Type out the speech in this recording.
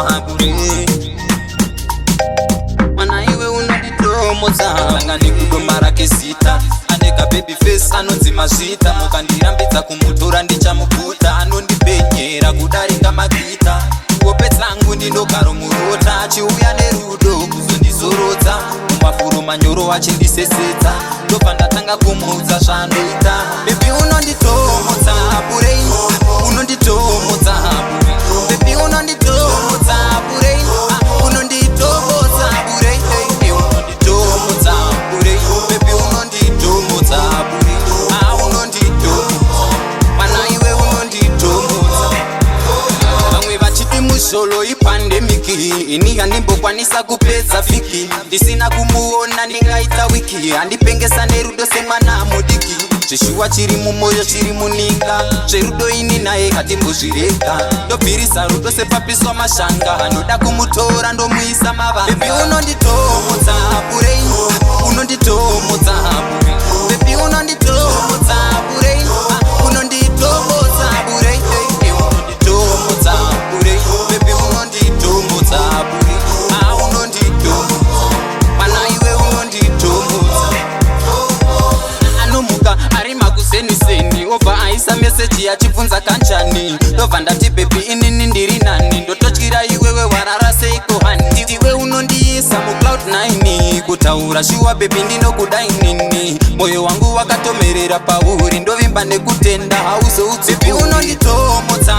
bure. Mana iwe unondidhomotsa Langa ndikugomara kesita Aneka baby face anonzi mazvita Mukandirambidza kumutora ndichamuguta Anondipenyera kudarika magita Kuhope dzangu ndinogaro murota Chiuya nerudo kuzondizorodza Mumafuro manyoro achindisesedza Ndobva ndatanga kumuudza zvanoita Baby unondidhomotsa bure Unondidhomotsa bure Baby unondidhomotsa bure Unondidhomotsa bure Unondidhomotsa bure Baby unondidhomotsa bure Unondidhomotsa Mana iwe unondidhomotsa Vamwe vachiti musholo ipandemiki Ini handimbokwanisa kupedza vhiki Ndisina kumuona ndingaita wiki Handipengesa nerudo semwana mudiki Zvishuwa chiri mumoyo chiri muninga Zverudo ini naye hatimbozvireka Ndobvirisa rudo sepapiswa mashanga Ndoda kumutora ndomuisa mavanga Baby unondidhomotsa bure Unondidhomotsa bure Baby unondidhomotsa bure Unondidhomotsa bure Unondidhomotsa bure Baby unondidhomotsa bure Unondidhomotsa Mana iwe unondidhomotsa Anomuka ari makuzeniseni Obva aisa meseji achibvunza kanjani Ndobva ndati baby inini ndiri nani Ndototyira iwewe warara seiko hani Iwe unondiisa mucloud 9 Kutaura shuwa baby ndinokuda inini Moyo wangu wakatomerera pauri Ndovimba nekutenda hauzoudzi Baby unondidhomotsa